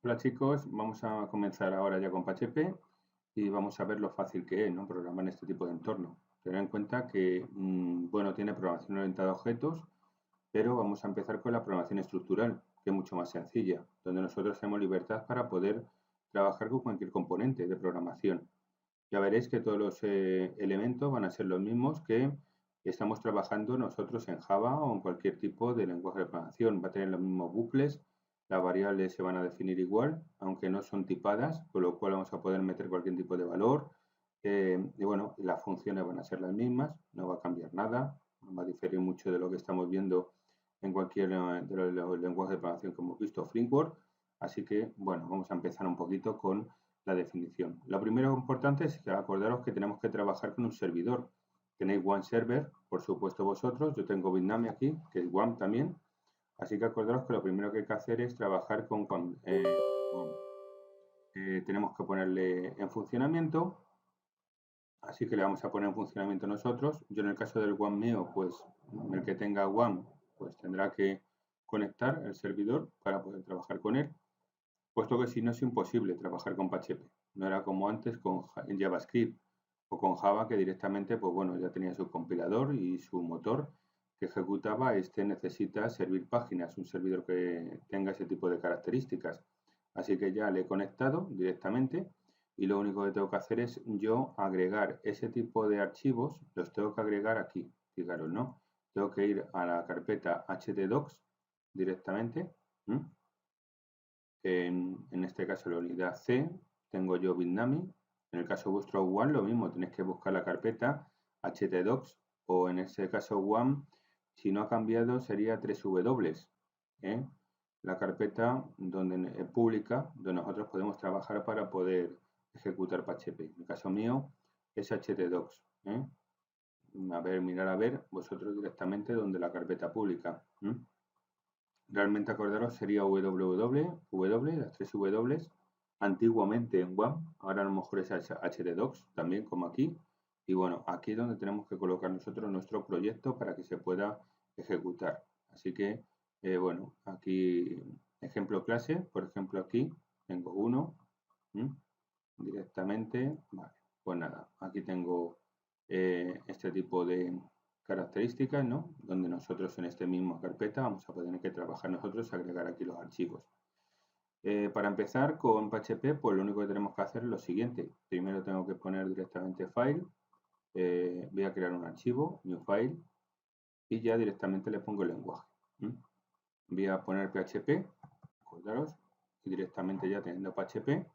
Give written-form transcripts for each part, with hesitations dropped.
Hola chicos, vamos a comenzar ahora ya con PHP y vamos a ver lo fácil que es, ¿no? Programar en este tipo de entorno. Tener en cuenta que, bueno, tiene programación orientada a objetos, pero vamos a empezar con la programación estructural, que es mucho más sencilla, donde nosotros tenemos libertad para poder trabajar con cualquier componente de programación. Ya veréis que todos los elementos van a ser los mismos que estamos trabajando nosotros en Java o en cualquier tipo de lenguaje de programación. Va a tener los mismos bucles, las variables se van a definir igual, aunque no son tipadas, con lo cual vamos a poder meter cualquier tipo de valor. Y bueno, las funciones van a ser las mismas, no va a cambiar nada, no va a diferir mucho de lo que estamos viendo en cualquier de los lenguajes de programación que hemos visto, framework. Así que, bueno, vamos a empezar un poquito con la definición. Lo primero importante es que acordaros que tenemos que trabajar con un servidor. Tenéis One Server, por supuesto vosotros, yo tengo Bitnami aquí, que es One también, así que acordaros que lo primero que hay que hacer es trabajar tenemos que ponerle en funcionamiento, así que le vamos a poner en funcionamiento nosotros. Yo en el caso del One mío, pues el que tenga One, pues tendrá que conectar el servidor para poder trabajar con él, puesto que si no es imposible trabajar con PHP. No era como antes con en JavaScript o con Java, que directamente, pues bueno, ya tenía su compilador y su motor que ejecutaba. Este necesita servir páginas, un servidor que tenga ese tipo de características. Así que ya le he conectado directamente y lo único que tengo que hacer es yo agregar ese tipo de archivos, los tengo que agregar aquí, fijaros, ¿no? Tengo que ir a la carpeta htdocs directamente. En este caso la unidad C, tengo yo Bitnami. En el caso vuestro One, lo mismo, tenéis que buscar la carpeta htdocs o en este caso One, si no ha cambiado sería 3W, ¿eh? La carpeta donde pública, donde nosotros podemos trabajar para poder ejecutar PHP. En el caso mío es htdocs. A ver, mirar a ver vosotros directamente donde la carpeta pública. Realmente acordaros sería www, las tres W, antiguamente en WAM, ahora a lo mejor es htdocs también como aquí. Y bueno, aquí es donde tenemos que colocar nosotros nuestro proyecto para que se pueda ejecutar. Así que, bueno, aquí ejemplo clase, por ejemplo aquí tengo uno, directamente, vale, pues nada, aquí tengo este tipo de características, ¿no? Donde nosotros en esta misma carpeta vamos a tener que trabajar nosotros, agregar aquí los archivos. Para empezar con PHP, pues lo único que tenemos que hacer es lo siguiente. Primero tengo que poner directamente file, voy a crear un archivo, new file, y ya directamente le pongo el lenguaje. Voy a poner PHP, acordaros, y directamente ya teniendo PHP,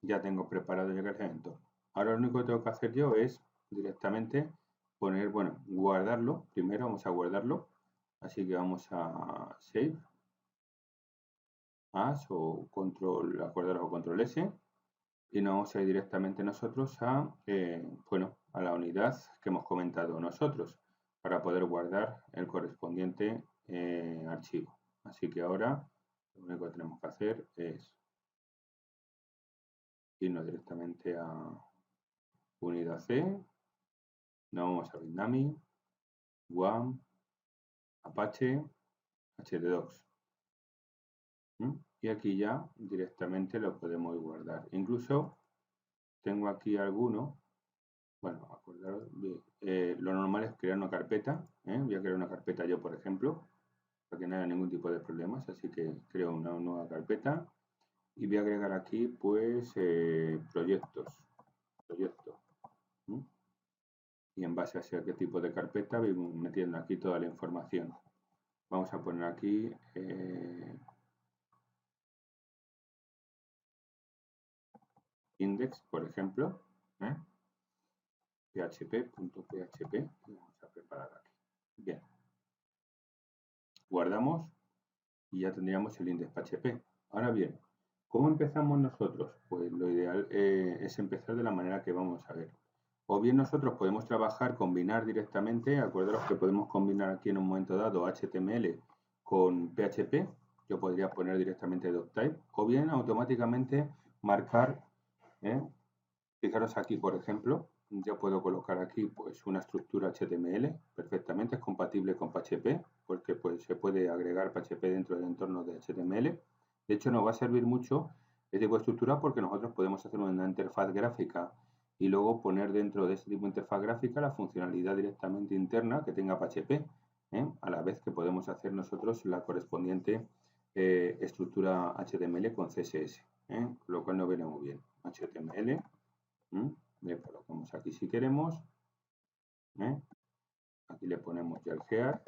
ya tengo preparado ya el entorno. Ahora lo único que tengo que hacer yo es directamente poner, bueno, guardarlo. Primero vamos a guardarlo. Así que vamos a save as o control, acordaros o control S. Y nos vamos a ir directamente nosotros a, bueno, a la unidad que hemos comentado nosotros para poder guardar el correspondiente archivo. Así que ahora lo único que tenemos que hacer es irnos directamente a unidad C, nos vamos a Bitnami, WAM, Apache, htdocs. Y aquí ya directamente lo podemos guardar. Incluso tengo aquí alguno, bueno, acordaros, lo normal es crear una carpeta. Voy a crear una carpeta yo, por ejemplo, para que no haya ningún tipo de problemas. Así que creo una nueva carpeta y voy a agregar aquí, pues, proyectos. Y en base a qué tipo de carpeta voy metiendo aquí toda la información. Vamos a poner aquí index, por ejemplo, php.php, vamos a preparar aquí. Bien, guardamos y ya tendríamos el index.php. Ahora bien, ¿cómo empezamos nosotros? Pues lo ideal es empezar de la manera que vamos a ver. O bien nosotros podemos trabajar, combinar directamente, acordaros que podemos combinar aquí en un momento dado HTML con PHP, yo podría poner directamente doctype, o bien automáticamente marcar, fijaros aquí por ejemplo, yo puedo colocar aquí pues una estructura HTML, perfectamente es compatible con PHP, porque pues se puede agregar PHP dentro del entorno de HTML, De hecho, nos va a servir mucho este tipo de estructura porque nosotros podemos hacer una interfaz gráfica y luego poner dentro de este tipo de interfaz gráfica la funcionalidad directamente interna que tenga PHP, a la vez que podemos hacer nosotros la correspondiente estructura HTML con CSS, lo cual nos viene muy bien. HTML, le colocamos aquí si queremos, aquí le ponemos ya el header,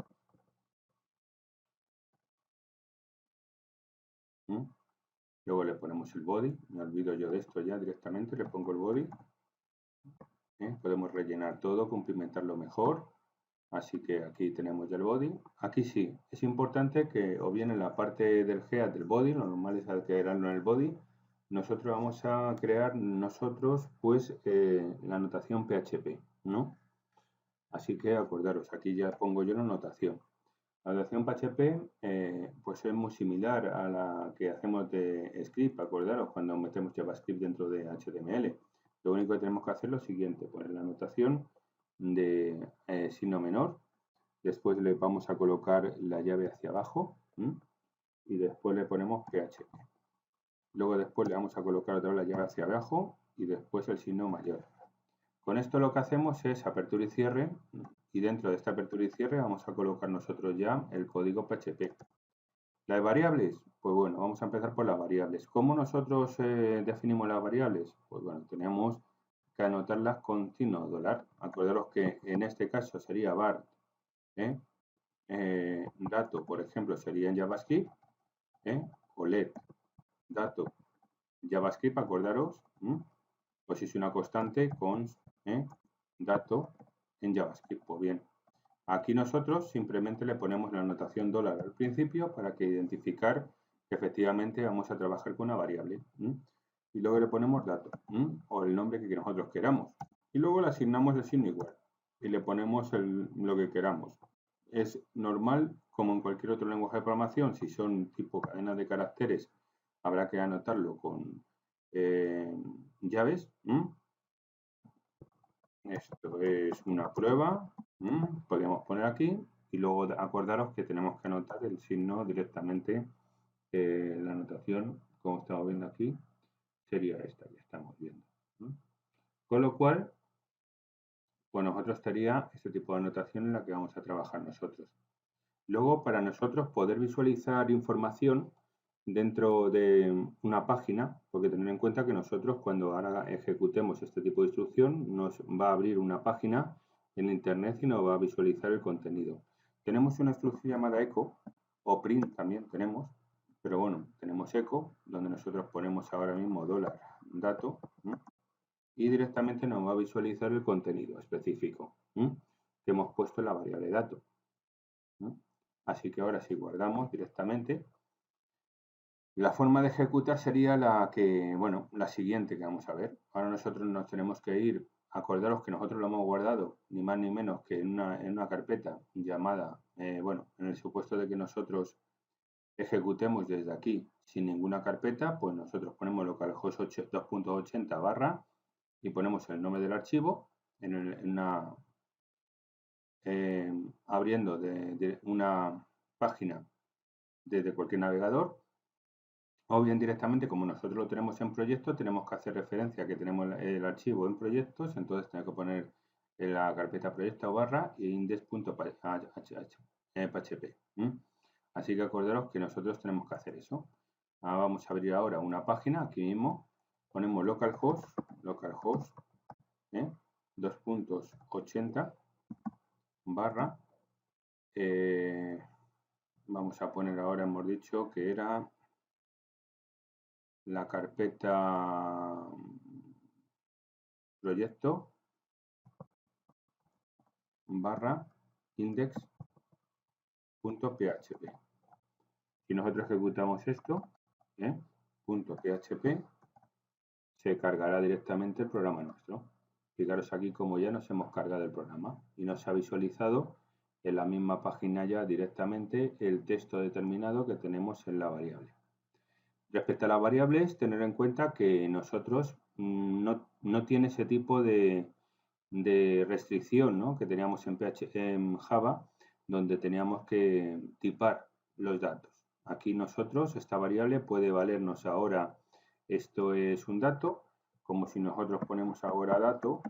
luego le ponemos el body, me olvido yo de esto ya directamente, le pongo el body, podemos rellenar todo, cumplimentarlo mejor, así que aquí tenemos ya el body. Aquí sí, es importante que o bien en la parte del head del body, lo normal es crearlo en el body, nosotros vamos a crear pues la anotación PHP, ¿no? Así que acordaros, aquí ya pongo yo la anotación. La anotación PHP pues es muy similar a la que hacemos de script, acordaros, cuando metemos JavaScript dentro de HTML. Lo único que tenemos que hacer es lo siguiente, poner la anotación de signo menor, después le vamos a colocar la llave hacia abajo y después le ponemos PHP. Luego después le vamos a colocar otra vez la llave hacia abajo y después el signo mayor. Con esto lo que hacemos es apertura y cierre y dentro de esta apertura y cierre vamos a colocar nosotros ya el código PHP. Las variables, pues bueno, vamos a empezar por las variables. ¿Cómo nosotros definimos las variables? Pues bueno, tenemos que anotarlas con signo $. Acordaros que en este caso sería var, dato, por ejemplo, sería en JavaScript, o let, dato, JavaScript, acordaros, pues es una constante con dato en JavaScript. Pues bien, aquí nosotros simplemente le ponemos la anotación $, al principio para que identificar que efectivamente vamos a trabajar con una variable. Y luego le ponemos dato o el nombre que nosotros queramos. Y luego le asignamos el signo igual y le ponemos lo que queramos. Es normal, como en cualquier otro lenguaje de programación, si son tipo cadenas de caracteres, habrá que anotarlo con llaves. Esto es una prueba, podemos poner aquí y luego acordaros que tenemos que anotar el signo directamente, la anotación, como estamos viendo aquí, sería esta que estamos viendo. Con lo cual, pues nosotros estaría este tipo de anotación en la que vamos a trabajar nosotros. Luego, para nosotros poder visualizar información dentro de una página, porque tener en cuenta que nosotros cuando ahora ejecutemos este tipo de instrucción nos va a abrir una página en internet y nos va a visualizar el contenido. Tenemos una instrucción llamada echo o print también tenemos, pero bueno, tenemos echo donde nosotros ponemos ahora mismo $dato y directamente nos va a visualizar el contenido específico que hemos puesto en la variable dato. Así que ahora si guardamos directamente, la forma de ejecutar sería la siguiente que vamos a ver. Ahora nosotros nos tenemos que ir, acordaros que nosotros lo hemos guardado ni más ni menos que en una carpeta llamada, en el supuesto de que nosotros ejecutemos desde aquí sin ninguna carpeta, pues nosotros ponemos localhost 2.80 barra y ponemos el nombre del archivo abriendo de una página desde cualquier navegador, o bien directamente, como nosotros lo tenemos en proyectos, tenemos que hacer referencia a que tenemos el archivo en proyectos, entonces tenemos que poner en la carpeta proyecto barra y index.php. Así que acordaros que nosotros tenemos que hacer eso. Vamos a abrir ahora una página, aquí mismo, ponemos localhost 2.80 barra, vamos a poner ahora, hemos dicho que era la carpeta proyecto barra index.php. Si nosotros ejecutamos esto, .php, se cargará directamente el programa nuestro. Fijaros aquí como ya nos hemos cargado el programa y nos ha visualizado en la misma página ya directamente el texto determinado que tenemos en la variable. Respecto a las variables, tener en cuenta que nosotros no tiene ese tipo de restricción, ¿no?, que teníamos en Java, donde teníamos que tipar los datos. Aquí nosotros, esta variable puede valernos ahora, esto es un dato, como si nosotros ponemos ahora dato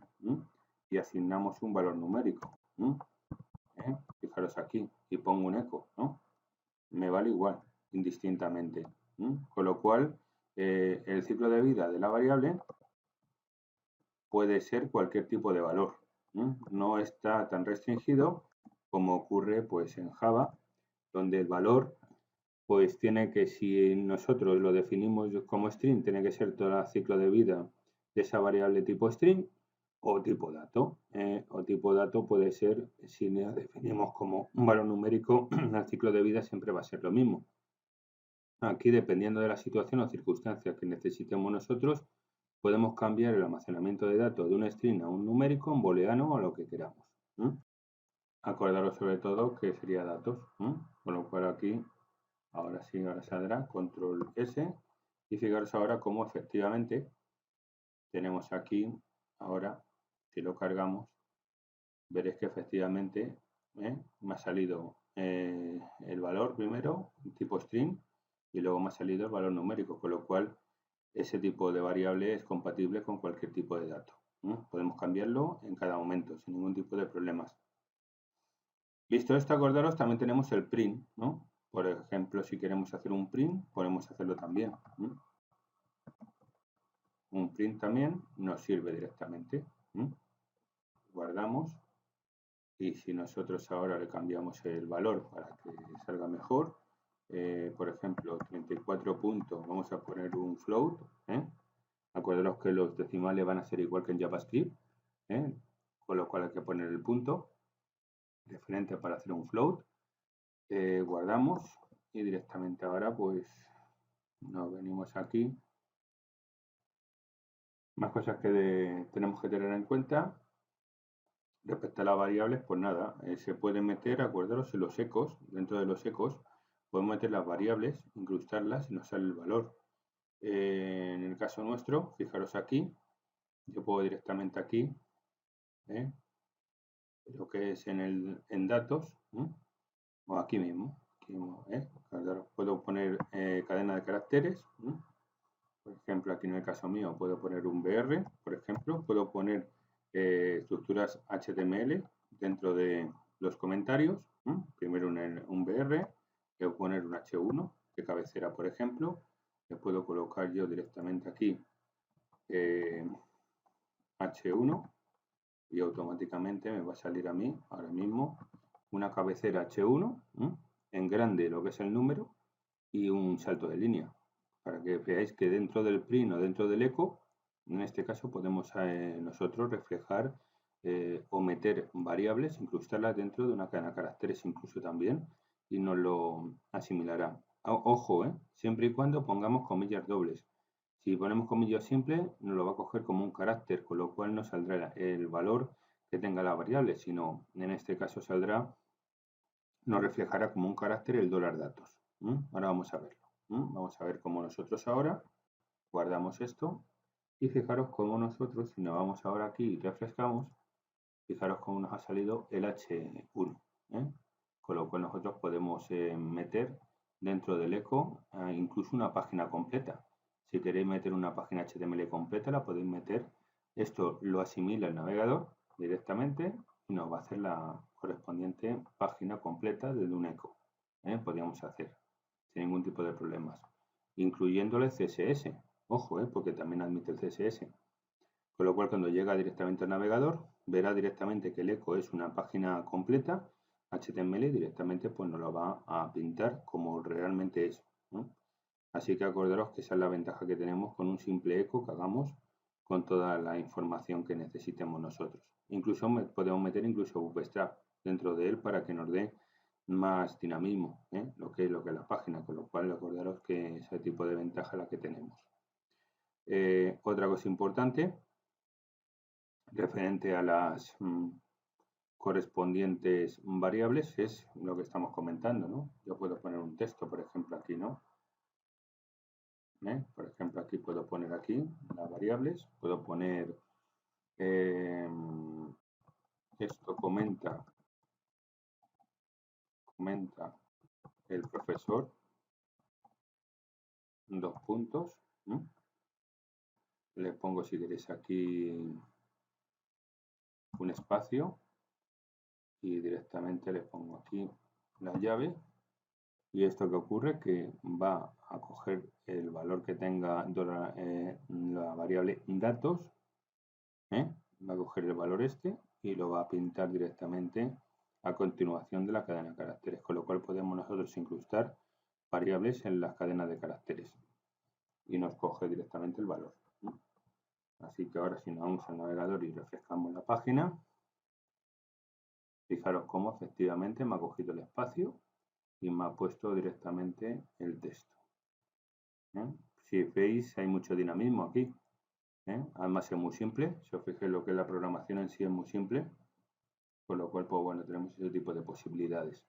y asignamos un valor numérico. Fijaros aquí y pongo un eco, ¿no? Me vale igual, indistintamente. Con lo cual, el ciclo de vida de la variable puede ser cualquier tipo de valor. No está tan restringido como ocurre pues en Java, donde el valor pues tiene que, si nosotros lo definimos como string, tiene que ser todo el ciclo de vida de esa variable tipo string o tipo dato. O tipo dato puede ser, si lo definimos como un valor numérico, el ciclo de vida siempre va a ser lo mismo. Aquí, dependiendo de la situación o circunstancias que necesitemos nosotros, podemos cambiar el almacenamiento de datos de un string a un numérico, un booleano o a lo que queramos. Acordaros sobre todo que sería datos. Con lo cual aquí, ahora sí, ahora saldrá control S. Y fijaros ahora cómo efectivamente tenemos aquí, ahora, si lo cargamos, veréis que efectivamente me ha salido el valor primero, tipo string, y luego me ha salido el valor numérico, con lo cual ese tipo de variable es compatible con cualquier tipo de dato. Podemos cambiarlo en cada momento sin ningún tipo de problemas. Visto esto, acordaros, también tenemos el print, ¿no? Por ejemplo, si queremos hacer un print, podemos hacerlo también. Un print también nos sirve directamente. Guardamos. Y si nosotros ahora le cambiamos el valor para que salga mejor, por ejemplo, 34 puntos, vamos a poner un float. Acordaros que los decimales van a ser igual que en JavaScript, con lo cual hay que poner el punto referente para hacer un float. Guardamos y directamente ahora pues nos venimos aquí. Más cosas que tenemos que tener en cuenta respecto a las variables, pues nada, se pueden meter, acordaros, en los ecos, dentro de los ecos podemos meter las variables, incrustarlas y nos sale el valor. En el caso nuestro, fijaros aquí, yo puedo directamente aquí, lo que es en datos, o aquí mismo, puedo poner cadena de caracteres, por ejemplo, aquí en el caso mío puedo poner un BR, por ejemplo, puedo poner estructuras HTML dentro de los comentarios, primero un BR, puedo poner un H1 de cabecera, por ejemplo, le puedo colocar yo directamente aquí H1 y automáticamente me va a salir a mí ahora mismo una cabecera H1 en grande lo que es el número y un salto de línea para que veáis que dentro del print o dentro del eco en este caso podemos nosotros reflejar o meter variables, incrustarlas dentro de una cadena de caracteres incluso también y nos lo asimilará. Ojo, siempre y cuando pongamos comillas dobles. Si ponemos comillas simples, nos lo va a coger como un carácter, con lo cual no saldrá el valor que tenga la variable, sino en este caso saldrá, nos reflejará como un carácter el $datos. Ahora vamos a verlo. Vamos a ver cómo nosotros ahora guardamos esto y fijaros cómo nosotros, si nos vamos ahora aquí y refrescamos, fijaros cómo nos ha salido el H1. Con lo cual nosotros podemos meter dentro del eco incluso una página completa. Si queréis meter una página HTML completa, la podéis meter. Esto lo asimila el navegador directamente y nos va a hacer la correspondiente página completa desde un eco. Podríamos hacer sin ningún tipo de problemas, incluyéndole CSS. Ojo, porque también admite el CSS. Con lo cual, cuando llega directamente al navegador, verá directamente que el eco es una página completa HTML y directamente pues nos lo va a pintar como realmente es. Así que acordaros que esa es la ventaja que tenemos con un simple eco que hagamos con toda la información que necesitemos nosotros. Incluso podemos meter incluso Bootstrap dentro de él para que nos dé más dinamismo, lo que es la página, con lo cual acordaros que ese tipo de ventaja es la que tenemos. Otra cosa importante referente a las correspondientes variables es lo que estamos comentando, ¿no? Yo puedo poner un texto, por ejemplo, aquí, ¿no? Por ejemplo, aquí puedo poner aquí las variables, puedo poner esto comenta el profesor, dos puntos. Le pongo, si queréis, aquí un espacio y directamente le pongo aquí la llave. Y esto que ocurre que va a coger el valor que tenga la variable datos, va a coger el valor este y lo va a pintar directamente a continuación de la cadena de caracteres, con lo cual podemos nosotros incrustar variables en las cadenas de caracteres y nos coge directamente el valor. Así que ahora si nos vamos al navegador y refrescamos la página, fijaros cómo efectivamente me ha cogido el espacio y me ha puesto directamente el texto. Si veis, hay mucho dinamismo aquí. Además es muy simple. Si os fijáis, lo que es la programación en sí es muy simple. Con lo cual, pues bueno, tenemos ese tipo de posibilidades.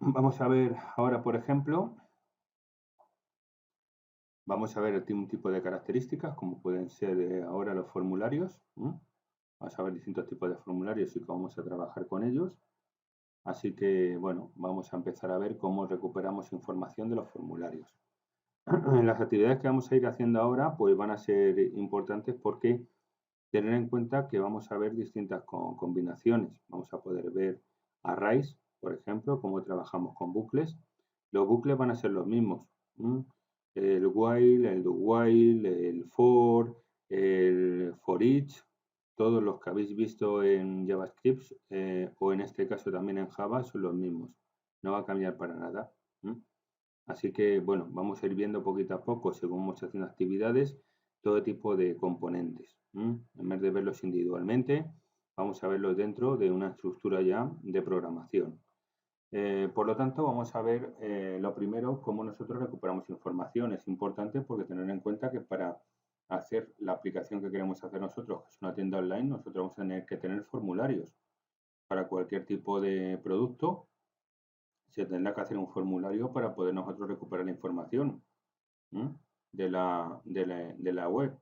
Vamos a ver ahora, por ejemplo, vamos a ver un tipo de características, como pueden ser ahora los formularios. Vamos a ver distintos tipos de formularios y cómo vamos a trabajar con ellos. Así que, bueno, vamos a empezar a ver cómo recuperamos información de los formularios. Las actividades que vamos a ir haciendo ahora, pues van a ser importantes porque tener en cuenta que vamos a ver distintas combinaciones. Vamos a poder ver arrays, por ejemplo, cómo trabajamos con bucles. Los bucles van a ser los mismos. El while, el do while, el for each, todos los que habéis visto en JavaScript o en este caso también en Java son los mismos. No va a cambiar para nada. Así que, bueno, vamos a ir viendo poquito a poco, según vamos haciendo actividades, todo tipo de componentes. En vez de verlos individualmente, vamos a verlos dentro de una estructura ya de programación. Por lo tanto, vamos a ver lo primero, cómo nosotros recuperamos información. Es importante porque tener en cuenta que para hacer la aplicación que queremos hacer nosotros, que es una tienda online, nosotros vamos a tener que tener formularios. Para cualquier tipo de producto, se tendrá que hacer un formulario para poder nosotros recuperar la información de la web.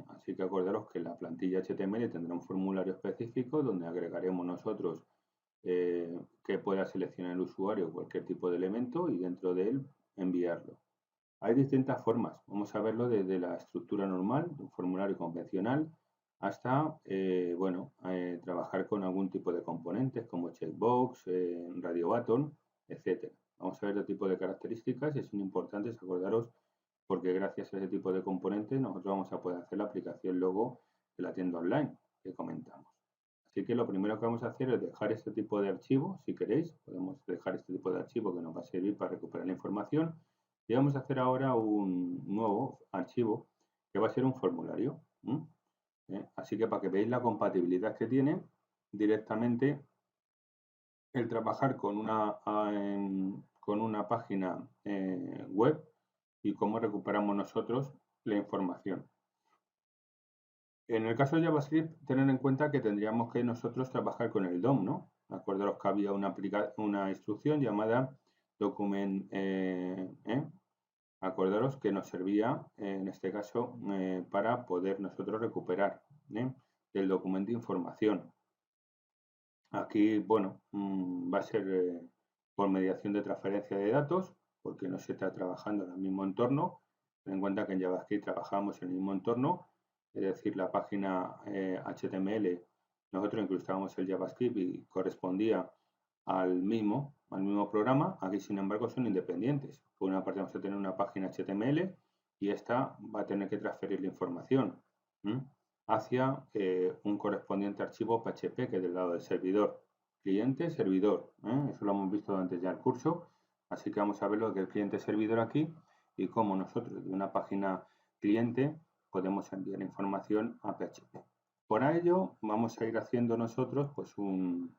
Así que acordaros que la plantilla HTML tendrá un formulario específico donde agregaremos nosotros que pueda seleccionar el usuario cualquier tipo de elemento y dentro de él enviarlo. Hay distintas formas. Vamos a verlo desde la estructura normal, un formulario convencional, hasta trabajar con algún tipo de componentes como checkbox, radio button, etc. Vamos a ver el tipo de características y son importantes, acordaros, porque gracias a ese tipo de componentes nosotros vamos a poder hacer la aplicación luego de la tienda online que comentamos. Así que lo primero que vamos a hacer es dejar este tipo de archivo, si queréis, podemos dejar este tipo de archivo que nos va a servir para recuperar la información. Y vamos a hacer ahora un nuevo archivo que va a ser un formulario. Así que para que veáis la compatibilidad que tiene directamente el trabajar con una página web y cómo recuperamos nosotros la información. En el caso de JavaScript, tener en cuenta que tendríamos que nosotros trabajar con el DOM, ¿no? Acordaros que había una instrucción llamada document, acordaros que nos servía, en este caso, para poder nosotros recuperar el documento de información. Aquí, bueno, va a ser por mediación de transferencia de datos, porque no se está trabajando en el mismo entorno. Ten en cuenta que en JavaScript trabajamos en el mismo entorno, es decir, la página HTML, nosotros incrustábamos el JavaScript y correspondía al mismo programa. Aquí, sin embargo, son independientes. Por una parte vamos a tener una página HTML y esta va a tener que transferir la información hacia un correspondiente archivo PHP que es del lado del servidor. Cliente, servidor. Eso lo hemos visto antes ya el curso. Así que vamos a ver lo que es el cliente servidor aquí y cómo nosotros de una página cliente podemos enviar información a PHP. Por ello vamos a ir haciendo nosotros pues un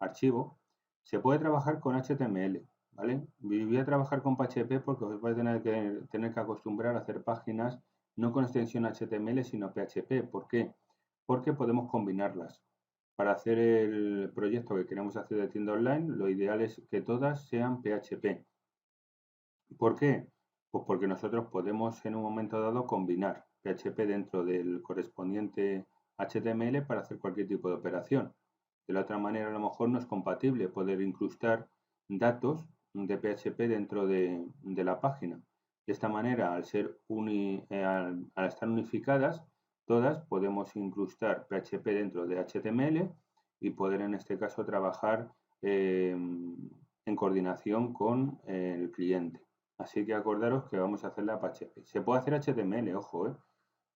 archivo. Se puede trabajar con HTML, ¿vale? Voy a trabajar con PHP porque os vais a tener que acostumbrar a hacer páginas no con extensión HTML sino PHP. ¿Por qué? Porque podemos combinarlas. Para hacer el proyecto que queremos hacer de tienda online, lo ideal es que todas sean PHP. ¿Por qué? Pues porque nosotros podemos en un momento dado combinar PHP dentro del correspondiente HTML para hacer cualquier tipo de operación. De la otra manera, a lo mejor no es compatible poder incrustar datos de PHP dentro de la página. De esta manera, al estar unificadas, todas podemos incrustar PHP dentro de HTML y poder en este caso trabajar en coordinación con el cliente. Así que acordaros que vamos a hacer la PHP. Se puede hacer HTML, ojo,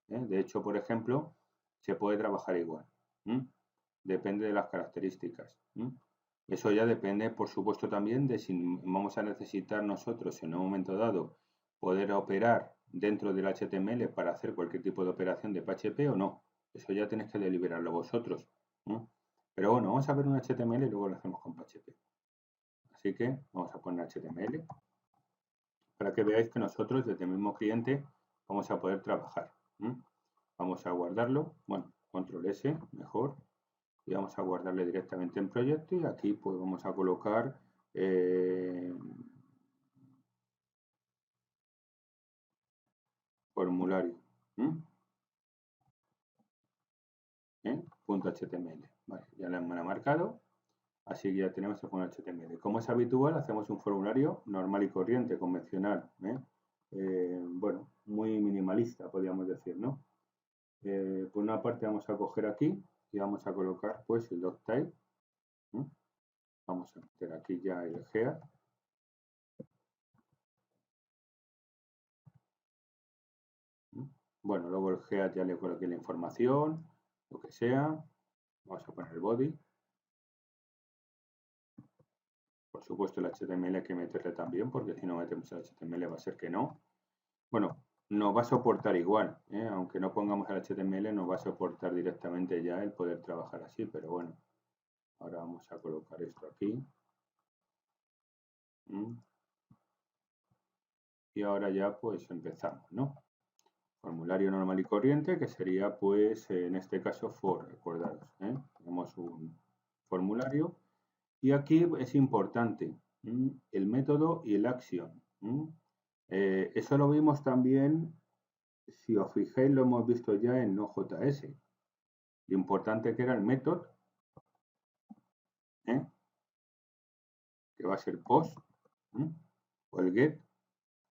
De hecho, por ejemplo, se puede trabajar igual. Depende de las características. Eso ya depende, por supuesto, también de si vamos a necesitar nosotros en un momento dado poder operar dentro del HTML para hacer cualquier tipo de operación de PHP o no. Eso ya tenéis que deliberarlo vosotros. Pero bueno, vamos a ver un HTML y luego lo hacemos con PHP. Así que vamos a poner HTML para que veáis que nosotros desde el mismo cliente vamos a poder trabajar. Vamos a guardarlo, bueno, control S, mejor, y vamos a guardarle directamente en proyecto y aquí pues vamos a colocar formulario. .html. Vale, ya lo hemos marcado. Así que ya tenemos el formulario HTML. Como es habitual, hacemos un formulario normal y corriente, convencional. Bueno, muy minimalista, podríamos decir, ¿no? Por una parte vamos a coger aquí y vamos a colocar pues el doctype. Vamos a meter aquí ya el header. Bueno, luego el header ya le coloqué la información, lo que sea. Vamos a poner el body. Por supuesto el HTML hay que meterle también, porque si no metemos el HTML va a ser que no. Bueno, nos va a soportar igual, aunque no pongamos el HTML, nos va a soportar directamente ya el poder trabajar así, pero bueno. Ahora vamos a colocar esto aquí. Y ahora ya pues empezamos, ¿no? Formulario normal y corriente, que sería pues en este caso for, recordaros, tenemos un formulario y aquí es importante el método y el action. Eso lo vimos también, si os fijáis, lo hemos visto ya en Node.js. Lo importante que era el método, que va a ser post, o el get,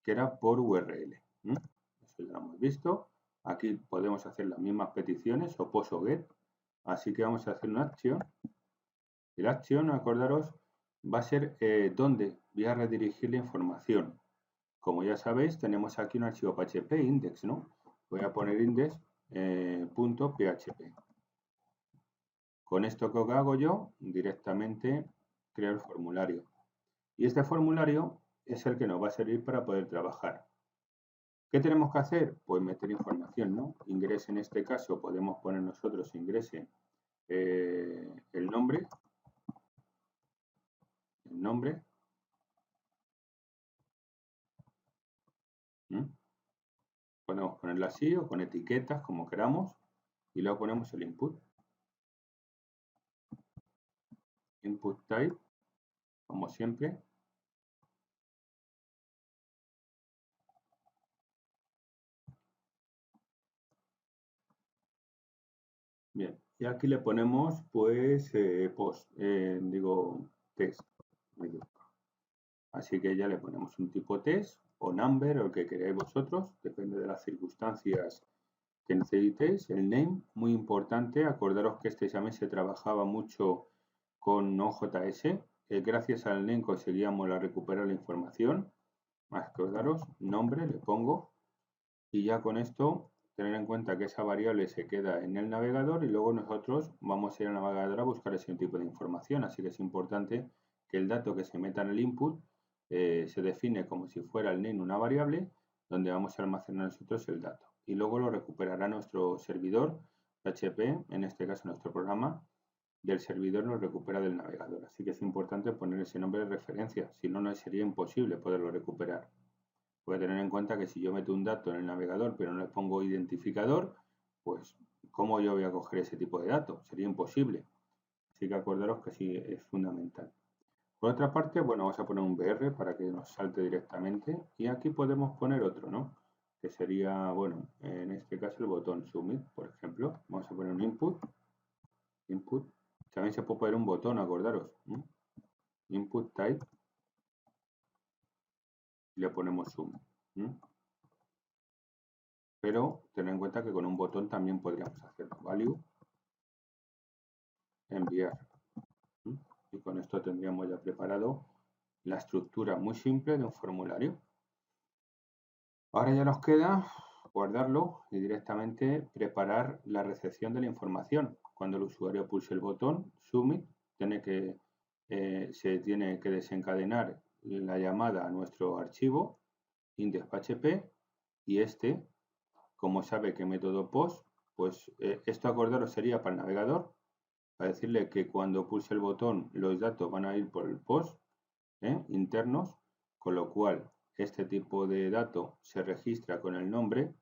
que era por URL. Eso ya lo hemos visto. Aquí podemos hacer las mismas peticiones, o post o get. Así que vamos a hacer una acción. Y la acción, acordaros, va a ser donde voy a redirigir la información. Como ya sabéis, tenemos aquí un archivo PHP index, ¿no? Voy a poner index.php. Con esto que hago yo, directamente creo el formulario. Y este formulario es el que nos va a servir para poder trabajar. ¿Qué tenemos que hacer? Pues meter información, ¿no? Ingrese, en este caso, podemos poner nosotros ingrese el nombre. Podemos ponerlo así o con etiquetas, como queramos. Y luego ponemos el input. Input type, como siempre. Bien, y aquí le ponemos pues text. Así que ya le ponemos un tipo text o number o el que queráis vosotros, depende de las circunstancias que necesitéis. El name, muy importante, acordaros que este examen se trabajaba mucho con Node.js. Gracias al name conseguíamos recuperar la información. Acordaros, nombre, le pongo, y ya con esto tener en cuenta que esa variable se queda en el navegador y luego nosotros vamos a ir al navegador a buscar ese tipo de información. Así que es importante que el dato que se meta en el input se define como si fuera el name una variable donde vamos a almacenar nosotros el dato. Y luego lo recuperará nuestro servidor PHP, en este caso nuestro programa del servidor lo recupera del navegador. Así que es importante poner ese nombre de referencia, si no, no sería imposible poderlo recuperar. Voy a tener en cuenta que si yo meto un dato en el navegador pero no le pongo identificador, pues ¿cómo yo voy a coger ese tipo de datos? Sería imposible. Así que acordaros que sí es fundamental. Por otra parte, bueno, vamos a poner un BR para que nos salte directamente y aquí podemos poner otro, ¿no? Que sería, bueno, en este caso el botón Submit, por ejemplo. Vamos a poner un input. También se puede poner un botón, acordaros. Input type. le ponemos zoom. Pero tened en cuenta que con un botón también podríamos hacerlo. Value, enviar. Y con esto tendríamos ya preparado la estructura muy simple de un formulario. Ahora ya nos queda guardarlo y directamente preparar la recepción de la información. Cuando el usuario pulse el botón Submit, se tiene que desencadenar la llamada a nuestro archivo index.php y como sabe que método post, pues esto acordaros sería para el navegador, para decirle que cuando pulse el botón los datos van a ir por el post internos, con lo cual este tipo de dato se registra con el nombre,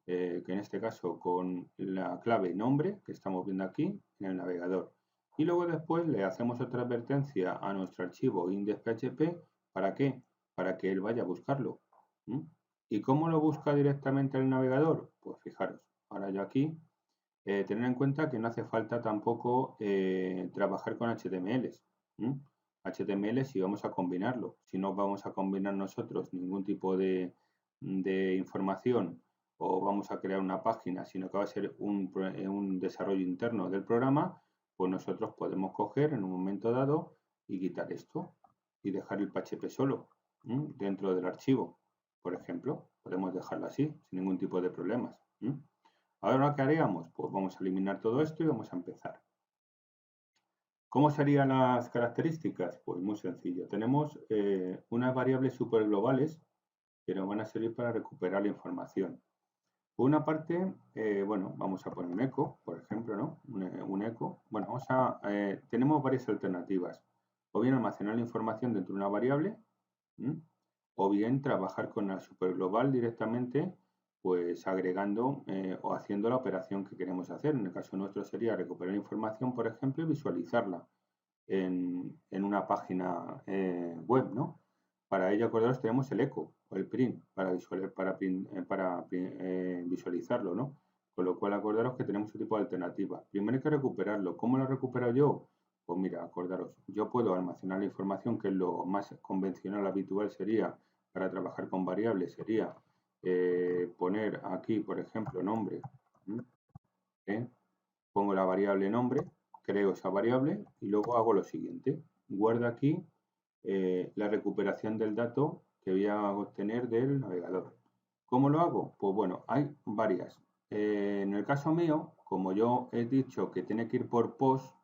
que en este caso con la clave nombre que estamos viendo aquí en el navegador. Y luego después le hacemos otra advertencia a nuestro archivo index.php. ¿Para qué? Para que él vaya a buscarlo. ¿Y cómo lo busca directamente el navegador? Pues fijaros, ahora yo aquí, tener en cuenta que no hace falta tampoco trabajar con HTMLs. HTML si vamos a combinarlo. Si no vamos a combinar nosotros ningún tipo de información o vamos a crear una página, sino que va a ser un desarrollo interno del programa, pues nosotros podemos coger en un momento dado y quitar esto y dejar el PHP solo dentro del archivo. Por ejemplo, podemos dejarlo así, sin ningún tipo de problemas. Ahora, ¿qué haríamos? Pues vamos a eliminar todo esto y vamos a empezar. ¿Cómo serían las características? Pues muy sencillo. Tenemos unas variables super globales que nos van a servir para recuperar la información. Por una parte, bueno, vamos a poner un eco, por ejemplo, ¿no? Un eco. Bueno, tenemos varias alternativas. O bien almacenar la información dentro de una variable, o bien trabajar con la superglobal directamente, pues agregando o haciendo la operación que queremos hacer. En el caso nuestro sería recuperar información, por ejemplo, y visualizarla en una página web, ¿no? Para ello, acordaros, tenemos el eco o el print para visualizarlo, ¿no? Con lo cual, acordaros que tenemos un tipo de alternativa. Primero hay que recuperarlo. ¿Cómo lo recupero yo? Pues mira, acordaros, yo puedo almacenar la información, que es lo más convencional, habitual sería para trabajar con variables, sería poner aquí, por ejemplo, nombre. Pongo la variable nombre, creo esa variable y luego hago lo siguiente. Guardo aquí la recuperación del dato que voy a obtener del navegador. ¿Cómo lo hago? Pues bueno, hay varias. En el caso mío, como yo he dicho que tiene que ir por post,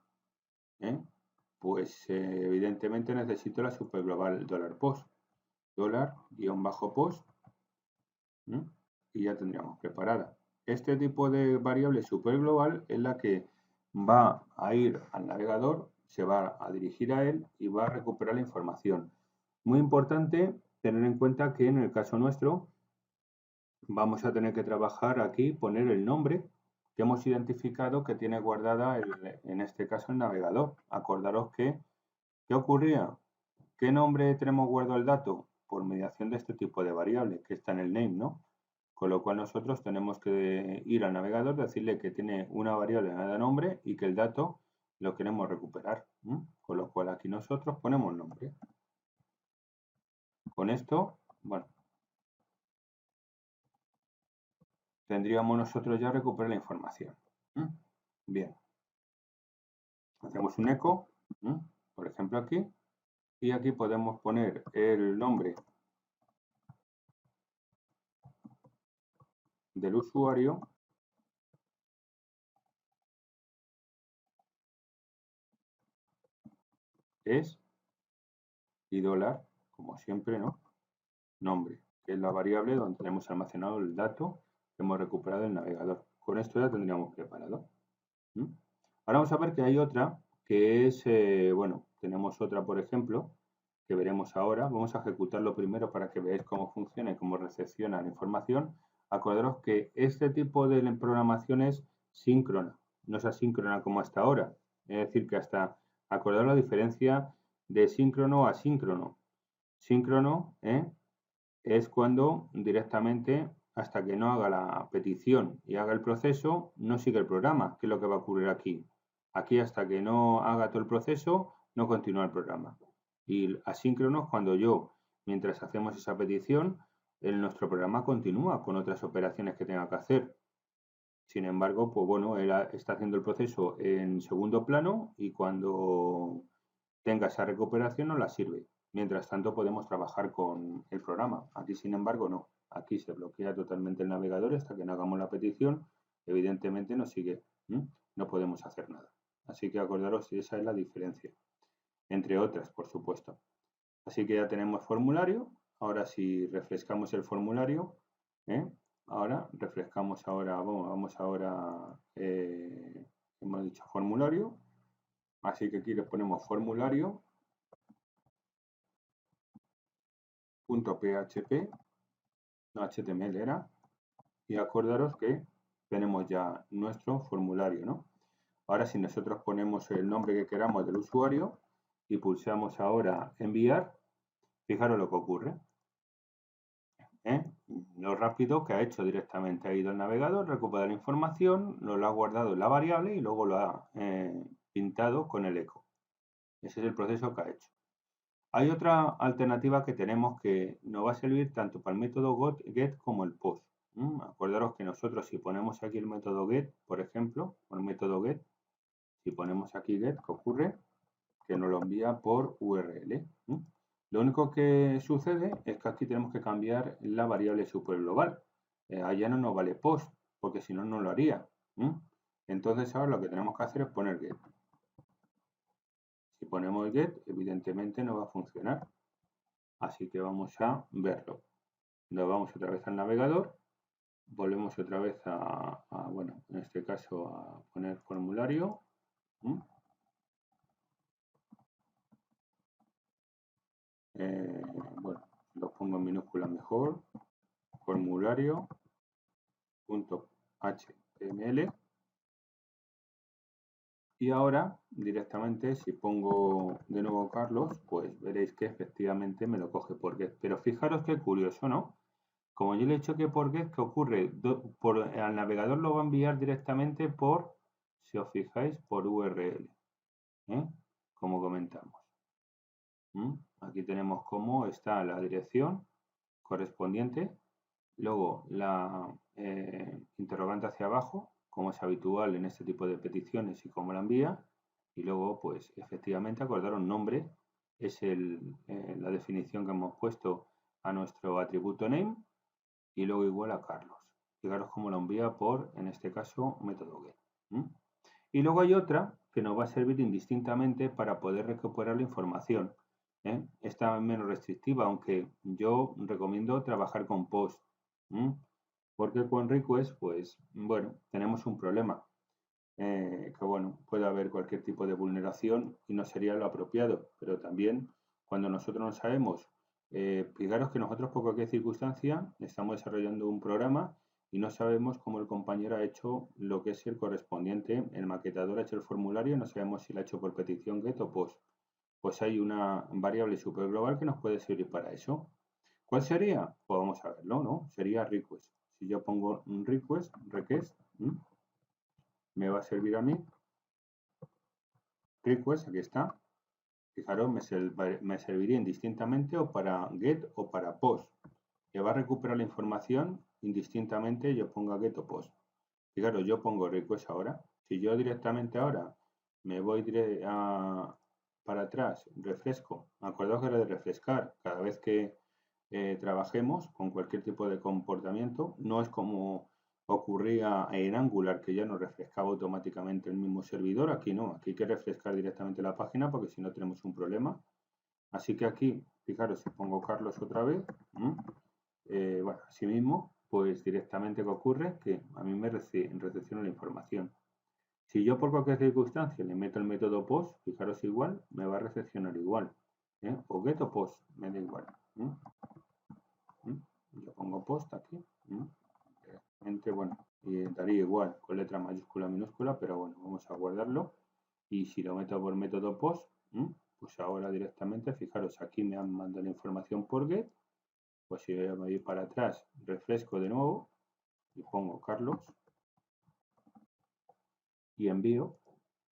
pues evidentemente necesito la superglobal $post, $-post, y ya tendríamos preparada. Este tipo de variable superglobal es la que va a ir al navegador, se va a dirigir a él y va a recuperar la información. Muy importante tener en cuenta que en el caso nuestro vamos a tener que trabajar aquí, poner el nombre que hemos identificado que tiene guardada en este caso el navegador. Acordaros que, ¿qué ocurría? ¿Qué nombre tenemos guardado el dato? Por mediación de este tipo de variable que está en el name, ¿no? Con lo cual nosotros tenemos que ir al navegador, decirle que tiene una variable llamada nombre y que el dato lo queremos recuperar. Con lo cual aquí nosotros ponemos nombre. Con esto, bueno, tendríamos nosotros ya recuperar la información. Bien. Hacemos un eco, por ejemplo aquí, y aquí podemos poner el nombre del usuario es y $, como siempre, ¿no? Nombre, que es la variable donde tenemos almacenado el dato que hemos recuperado del navegador. Con esto ya tendríamos preparado. Ahora vamos a ver que hay otra que es, bueno, tenemos otra, por ejemplo, que veremos ahora. Vamos a ejecutarlo primero para que veáis cómo funciona y cómo recepciona la información. Acordaros que este tipo de programación es síncrona, no es asíncrona como hasta ahora. Es decir, que acordaros la diferencia de síncrono a asíncrono. Síncrono es cuando directamente, hasta que no haga la petición y haga el proceso, no sigue el programa, que es lo que va a ocurrir aquí. Aquí, hasta que no haga todo el proceso, no continúa el programa. Y asíncrono es cuando yo Mientras hacemos esa petición, nuestro programa continúa con otras operaciones que tenga que hacer. Sin embargo, pues bueno, él está haciendo el proceso en segundo plano y cuando tenga esa recuperación nos la sirve. Mientras tanto, podemos trabajar con el programa. Aquí, sin embargo, no. Aquí se bloquea totalmente el navegador hasta que no hagamos la petición. Evidentemente no sigue. No podemos hacer nada. Así que acordaros si esa es la diferencia. Entre otras, por supuesto. Así que ya tenemos formulario. Ahora si refrescamos el formulario, ahora refrescamos ahora, vamos ahora, hemos dicho formulario. Así que aquí le ponemos formulario. .php, no HTML era, y acordaros que tenemos ya nuestro formulario, ¿no? Ahora si nosotros ponemos el nombre que queramos del usuario y pulsamos ahora enviar, fijaros lo que ocurre. Lo rápido que ha hecho directamente, ha ido al navegador, recupera la información, lo ha guardado en la variable y luego lo ha pintado con el eco. Ese es el proceso que ha hecho. Hay otra alternativa que tenemos que nos va a servir tanto para el método get como el post. Acordaros que nosotros si ponemos aquí el método get, por ejemplo, o el método get, si ponemos aquí get, ¿qué ocurre? Que nos lo envía por URL. Lo único que sucede es que aquí tenemos que cambiar la variable superglobal. Allá no nos vale post, porque si no, no lo haría. Entonces ahora lo que tenemos que hacer es poner get. Si ponemos get, evidentemente no va a funcionar. Así que vamos a verlo. Nos vamos otra vez al navegador. Volvemos otra vez bueno, en este caso a poner formulario. Bueno, lo pongo en minúscula mejor. Formulario.html. Y ahora directamente si pongo de nuevo Carlos, pues veréis que efectivamente me lo coge por get. Pero fijaros qué curioso, ¿no? Como yo le he dicho que por get, ¿qué ocurre? Al navegador lo va a enviar directamente por, si os fijáis, por URL, como comentamos. Aquí tenemos cómo está la dirección correspondiente, luego la interrogante hacia abajo, como es habitual en este tipo de peticiones y cómo la envía, y luego pues efectivamente acordaros nombre, es la definición que hemos puesto a nuestro atributo name, y luego igual a Carlos. Fijaros cómo lo envía por, en este caso, método get. Y luego hay otra que nos va a servir indistintamente para poder recuperar la información. Esta es menos restrictiva, aunque yo recomiendo trabajar con post. Porque con request, pues, bueno, tenemos un problema. Que bueno, puede haber cualquier tipo de vulneración y no sería lo apropiado. Pero también, cuando nosotros no sabemos, fijaros que nosotros por cualquier circunstancia estamos desarrollando un programa y no sabemos cómo el compañero ha hecho lo que es el correspondiente, el maquetador ha hecho el formulario, no sabemos si lo ha hecho por petición get o post. Pues hay una variable superglobal que nos puede servir para eso. ¿Cuál sería? Pues vamos a verlo, ¿no? Sería request. Si yo pongo request, me va a servir a mí. Request, aquí está. Fijaros, me serviría indistintamente o para get o para post. Que va a recuperar la información indistintamente yo ponga get o post. Fijaros, yo pongo request ahora. Si yo directamente ahora me voy para atrás, refresco. Acordaos que era de refrescar. Cada vez que trabajemos con cualquier tipo de comportamiento, no es como ocurría en Angular, que ya nos refrescaba automáticamente el mismo servidor. Aquí no, aquí hay que refrescar directamente la página porque si no tenemos un problema. Así que aquí, fijaros, si pongo Carlos otra vez, bueno, así mismo, pues directamente ¿qué ocurre? Que a mí me recepciona la información. Si yo por cualquier circunstancia le meto el método post, fijaros igual, me va a recepcionar igual. O get o post, me da igual. Yo pongo post aquí. Bueno, y daría igual, con letra mayúscula, minúscula, pero bueno, vamos a guardarlo. Y si lo meto por método post, pues ahora directamente, fijaros, aquí me han mandado la información por get. Pues si me voy para atrás, refresco de nuevo y pongo Carlos y envío,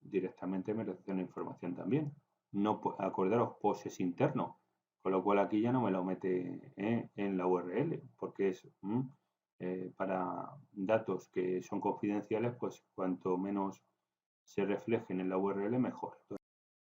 directamente me recepciona información también. No, acordaros, post es interno. Con lo cual aquí ya no me lo mete en la URL, porque es para datos que son confidenciales, pues cuanto menos se reflejen en la URL, mejor.